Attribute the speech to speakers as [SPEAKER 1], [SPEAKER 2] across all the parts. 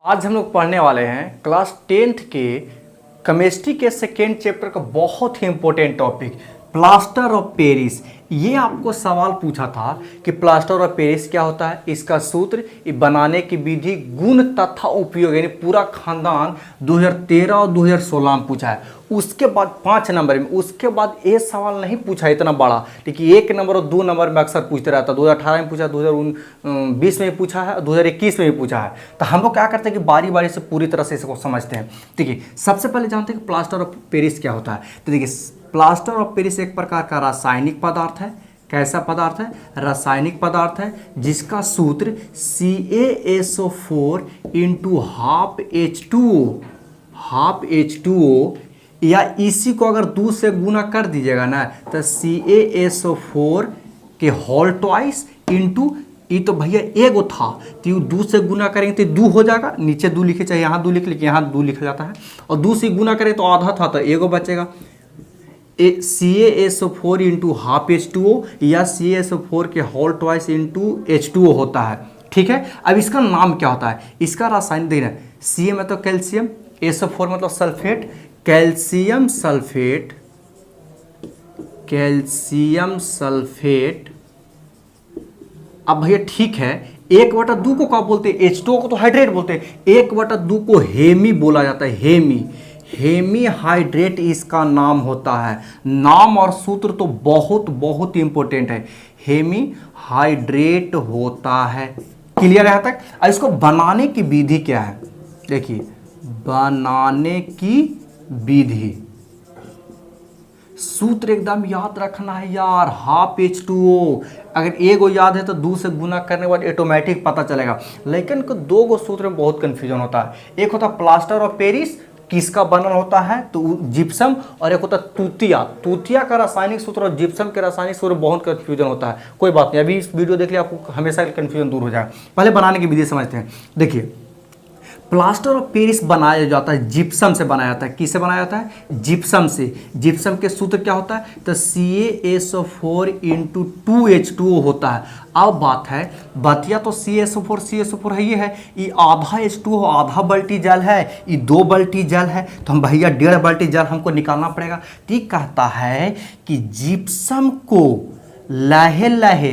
[SPEAKER 1] आज हम लोग पढ़ने वाले हैं क्लास 10th के केमिस्ट्री के सेकेंड चैप्टर का बहुत ही important topic plaster of Paris. ये आपको सवाल पूछा था कि प्लास्टर ऑफ पेरिस क्या होता है, इसका सूत्र, बनाने की विधि, गुण तथा उपयोग, यानी पूरा खानदान 2013 और 2016 में पूछा है। उसके बाद 5 नंबर में, उसके बाद ये सवाल नहीं पूछा इतना बड़ा, लेकिन 1 नंबर और 2 नंबर में अक्सर पूछते रहता है। 2018 में पूछा, 2020 में पूछा है, 2021 में भी पूछा है। तो हम लोग क्या करते हैं कि बारी बारी से पूरी तरह से इसको समझते हैं। देखिए, सबसे पहले जानते हैं कि प्लास्टर ऑफ पेरिस क्या होता है। तो देखिए, प्लास्टर ऑफ पेरिस एक प्रकार का रासायनिक पदार्थ है। कैसा पदार्थ है? रासायनिक पदार्थ है, जिसका सूत्र CaSO4 इंटू हाफ H2O, या इसी को अगर 2 से गुना कर दीजिएगा ना तो CaSO4 के होल ट्वाइस इंटू, ये तो भैया एगो था तो 2 से गुना करेंगे तो 2 हो जाएगा, नीचे 2 लिखे, चाहे यहाँ 2 लिख लिखे, यहाँ 2 लिखा जाता है, और 2 से गुना करें तो आधा था तो एगो बचेगा। CaSO4 इंटू हाफ H2O या CaSO4 के होल ट्वाइस इंटू H2O होता है। ठीक है, अब इसका नाम क्या होता है? इसका रासायनिक देखना, Ca मतलब कैल्शियम, SO4 मतलब सल्फेट, कैल्शियम सल्फेट। अब भैया ठीक है, 1/2 को क्या बोलते हैं? H2O को तो हाइड्रेट बोलते हैं, 1/2 को हेमी बोला जाता है। हेमी हाइड्रेट इसका नाम होता है। नाम और सूत्र तो बहुत बहुत इंपॉर्टेंट है। हेमी हाइड्रेट होता है। क्लियर है तक? अब इसको बनाने की विधि क्या है? देखिए, बनाने की विधि, सूत्र एकदम याद रखना है यार। हाफ H2O, अगर एगो याद है तो 2 से गुना करने के बाद ऑटोमेटिक पता चलेगा। लेकिन 2 गो सूत्र में बहुत कंफ्यूजन होता है। एक होता है प्लास्टर ऑफ पेरिस, किसका बनल होता है? तो जिप्सम, और एक होता है तूतिया का रासायनिक सूत्र और जिप्सम के रासायनिक सूत्र बहुत कंफ्यूजन होता है। कोई बात नहीं, अभी इस वीडियो देख लिया आपको हमेशा कंफ्यूजन दूर हो जाएगा। पहले बनाने की विधि समझते हैं। देखिए, प्लास्टर ऑफ पेरिस बनाया जाता है, जिप्सम से बनाया जाता है। किससे बनाया जाता है? जिप्सम से। जिप्सम के सूत्र क्या होता है? तो CaSO4 इंटू 2H2O होता है। अब बात है, बतिया तो CaSO4 है, ये आधा H2O, आधा बाल्टी जल है, ये 2 बाल्टी जल है, तो हम भैया 1.5 बाल्टी जल हमको निकालना पड़ेगा। ठीक कहता है कि जिप्सम को लहे लहे,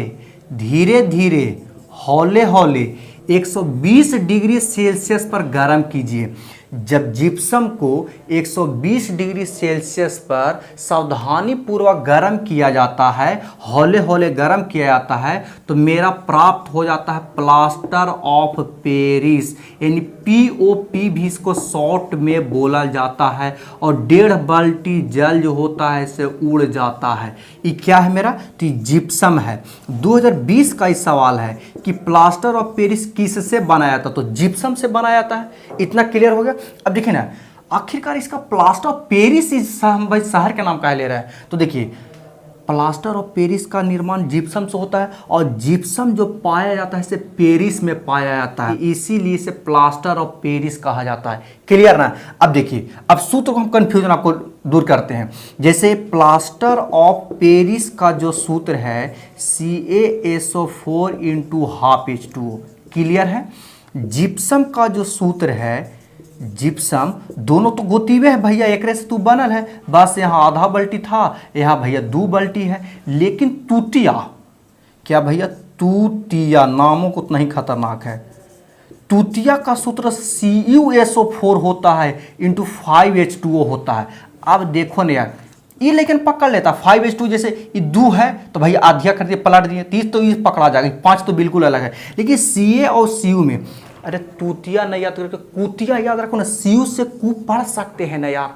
[SPEAKER 1] धीरे धीरे, हौले हौले 120 डिग्री सेल्सियस पर गर्म कीजिए। जब जिप्सम को 120 डिग्री सेल्सियस पर सावधानी पूर्वक गर्म किया जाता है, हौले हौले गर्म किया जाता है, तो मेरा प्राप्त हो जाता है प्लास्टर ऑफ पेरिस, यानी POP भी इसको शॉर्ट में बोला जाता है। और 1.5 बाल्टी जल जो होता है इससे उड़ जाता है। ये क्या है मेरा? तो जिप्सम है। 2020 का ही सवाल है कि प्लास्टर ऑफ पेरिस किससे बनाया था? तो जिप्सम से बनाया जाता है। इतना क्लियर हो गया। अब देखिए ना, आखिरकार इसका प्लास्टर ऑफ पेरिस इस भाई शहर का नाम काहे ले रहा है? तो देखिए, प्लास्टर ऑफ पेरिस का निर्माण जिप्सम से होता है, और जिप्सम जो पाया जाता है इसे पेरिस में पाया जाता है, इसीलिए इसे प्लास्टर ऑफ पेरिस कहा जाता है। क्लियर ना? अब देखिए, अब सूत्र को हम कंफ्यूजन आपको दूर करते हैं। जैसे प्लास्टर ऑफ पेरिस का जो सूत्र है CaSO4 into half H2O। Clear है? जिप्सम का जो सूत्र है, जिप्सम दोनों तो गोतीवे है भैया, एक से तू बनल है, बस यहाँ आधा बाल्टी था, यहाँ भैया 2 बाल्टी है। लेकिन तूतिया क्या भैया? तूतिया नामों को उतना ही खतरनाक है। तूतिया का सूत्र CuSO4 होता है इंटू 5H2O होता है। अब देखो ना यार, ये लेकिन पकड़ लेता 5H2, जैसे ये 2 है तो भैया आधिया कर दिए, पलट दिए, 30 तो ये पकड़ा जाएगा, 5 तो बिल्कुल अलग है। लेकिन Ca और Cu में, अरे तूतिया नहीं याद करके कुतिया याद रखो ना। Cu से कु पढ़ सकते हैं ना यार,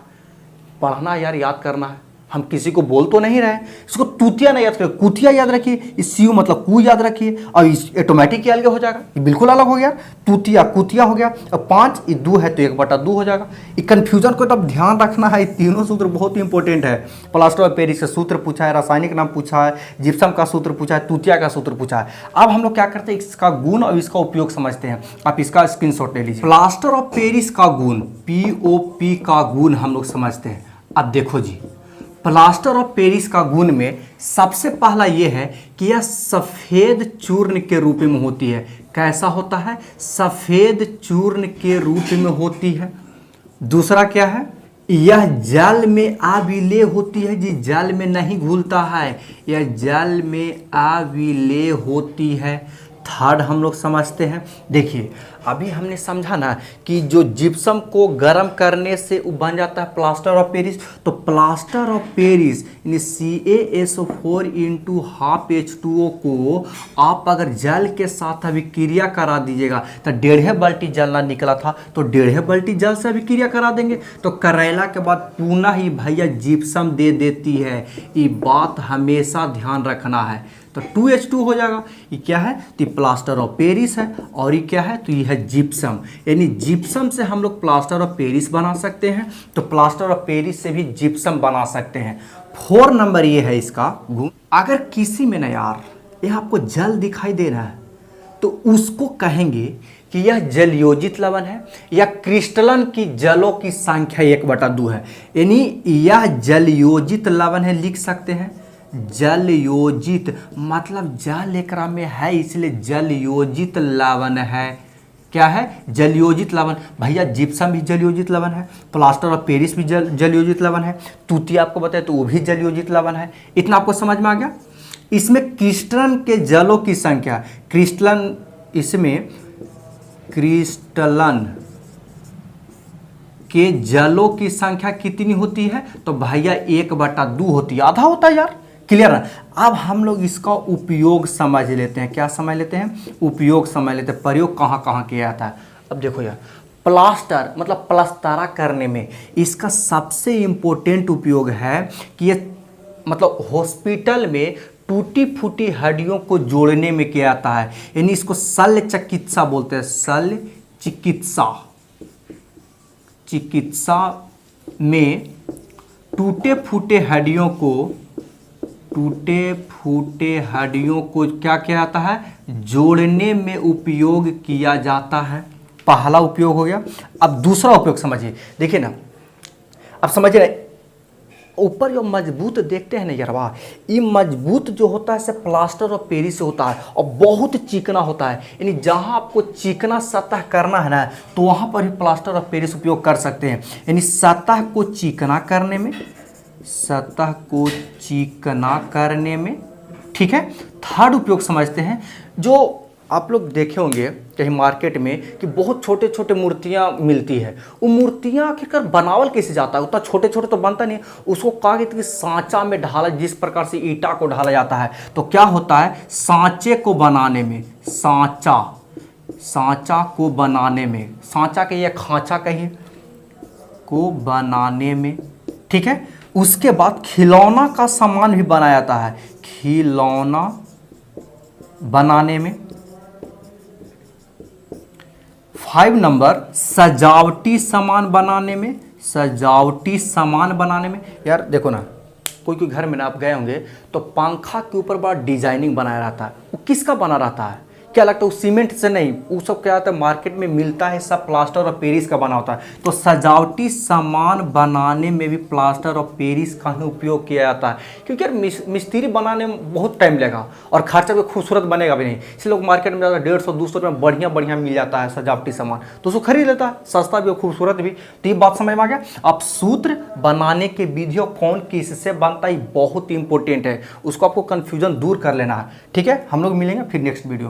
[SPEAKER 1] पढ़ना यार, याद करना है। हम किसी को बोल तो नहीं रहे, इसको तूतिया नहीं याद करें, कुतिया याद रखिए, इस Cu मतलब कु याद रखिए, और इस ऑटोमेटिक अलग हो जाएगा, ये बिल्कुल अलग हो गया। तूतिया कुतिया हो गया, और 5 ये 2 है तो 1/2 हो जाएगा। ये कन्फ्यूजन को तब ध्यान रखना है। ये तीनों सूत्र बहुत इंपॉर्टेंट है। प्लास्टर ऑफ पेरिस का सूत्र पूछा है, रासायनिक नाम पूछा है, जिप्सम का सूत्र पूछा है, तूतिया का सूत्र पूछा है। अब हम लोग क्या करते हैं, इसका गुण और इसका उपयोग समझते हैं। आप इसका स्क्रीनशॉट ले लीजिए। प्लास्टर ऑफ पेरिस का गुण, POP का गुण हम लोग समझते हैं। अब देखो जी, प्लास्टर ऑफ पेरिस का गुण में सबसे पहला यह है कि यह सफ़ेद चूर्ण के रूप में होती है। कैसा होता है, सफ़ेद चूर्ण के रूप में होती है। दूसरा क्या है, यह जल में अविलेय होती है जी, जल में नहीं घुलता है, यह जल में अविलेय होती है। थर्ड हम लोग समझते हैं, देखिए अभी हमने समझा ना कि जो जिप्सम को गर्म करने से वो बन जाता है प्लास्टर ऑफ पेरिस। तो प्लास्टर ऑफ पेरिस यानी CaSO4 इंटू हाफ H2O को आप अगर जल के साथ अभिक्रिया करा दीजिएगा तो 1.5 बाल्टी जल ना निकला था तो 1.5 बाल्टी जल से अभिक्रिया करा देंगे तो करेला के बाद पुनः ही भैया जिप्सम दे देती है। ये बात हमेशा ध्यान रखना है। तो 2H2 हो जाएगा। ये क्या है, तो प्लास्टर ऑफ पेरिस है और ये क्या है, तो ये है जिप्सम। यानी जिप्सम से हम लोग प्लास्टर ऑफ पेरिस बना सकते हैं, तो प्लास्टर ऑफ पेरिस से भी जिप्सम बना सकते हैं। 4 नंबर ये है इसका गुण। अगर किसी में ना यार ये आपको जल दिखाई दे रहा है तो उसको कहेंगे कि यह जलयोजित लवण है या क्रिस्टलन की जलों की संख्या 1/2 है। यानी यह जलयोजित लवण है, लिख सकते हैं जलयोजित, मतलब जल एकरा में है इसलिए जलयोजित लवण है। क्या है, जलयोजित लवण। भैया जिप्सम भी जलयोजित लवण है, प्लास्टर ऑफ पेरिस भी जलयोजित लवण है, तूती आपको बताए तो वो भी जलयोजित लवण है। इतना आपको समझ में आ गया। इसमें क्रिस्टलन के जलों की संख्या, क्रिस्टलन, इसमें क्रिस्टलन के जलों की संख्या कितनी होती है, तो भैया 1/2 होती है, आधा होता है यार। क्लियर है। अब हम लोग इसका उपयोग समझ लेते हैं। क्या समझ लेते हैं, उपयोग समझ लेते हैं, प्रयोग कहाँ कहाँ किया जाता है। अब देखो यार, प्लास्टर मतलब प्लास्टरा करने में इसका सबसे इम्पोर्टेंट उपयोग है कि ये मतलब हॉस्पिटल में टूटी फूटी हड्डियों को जोड़ने में किया जाता है। यानी इसको शल्य चिकित्सा बोलते हैं, शल्य चिकित्सा। चिकित्सा में टूटे फूटे हड्डियों को क्या किया जाता है, जोड़ने में उपयोग किया जाता है। पहला उपयोग हो गया। अब दूसरा उपयोग समझिए, देखिए ना, अब समझिए ना, ऊपर जो मजबूत देखते हैं ना यार, वाह, ये मजबूत जो होता है से प्लास्टर ऑफ पेरिस से होता है और बहुत चिकना होता है। यानी जहां आपको चिकना सतह करना है ना तो वहां पर ही प्लास्टर ऑफ पेरिस उपयोग कर सकते हैं। यानी सतह को चिकना करने में, ठीक है। थर्ड उपयोग समझते हैं, जो आप लोग देखे होंगे कहीं मार्केट में कि बहुत छोटे छोटे मूर्तियाँ मिलती है, वो मूर्तियाँ आखिरकार बनावल कैसे जाता है, उतना छोटे छोटे तो बनता नहीं, उसको कहा कि सांचा में ढाला, जिस प्रकार से ईंटा को ढाला जाता है तो क्या होता है, सांचे को बनाने में, सांचा को बनाने में, सांचा कहिए खांचा कहिए, को बनाने में, ठीक है। उसके बाद खिलौना का सामान भी बनाया जाता है, खिलौना बनाने में। 5 नंबर सजावटी सामान बनाने में, सजावटी सामान बनाने में। यार देखो ना, कोई घर में ना आप गए होंगे तो पंखा के ऊपर बड़ा डिजाइनिंग बनाया रहता है, वो किसका बना रहता है, क्या लगता है, वो सीमेंट से नहीं, वो सब क्या होता है मार्केट में मिलता है, सब प्लास्टर ऑफ पेरिस का बना होता है। तो सजावटी सामान बनाने में भी प्लास्टर ऑफ पेरिस का ही उपयोग किया जाता है, क्योंकि यार मिस्त्री बनाने में बहुत टाइम लगेगा और खर्चा भी खूबसूरत बनेगा भी नहीं, इसलिए लोग मार्केट में ज़्यादा 150-200 रुपये बढ़िया बढ़िया मिल जाता है सजावटी सामान, तो उसको खरीद लेता है, सस्ता भी और खूबसूरत भी। तो ये बात समझ में आ गया। अब सूत्र बनाने के विधि और कौन किससे बनता है बहुत इंपॉर्टेंट है, उसको आपको कन्फ्यूजन दूर कर लेना है, ठीक है। हम लोग मिलेंगे फिर नेक्स्ट वीडियो में।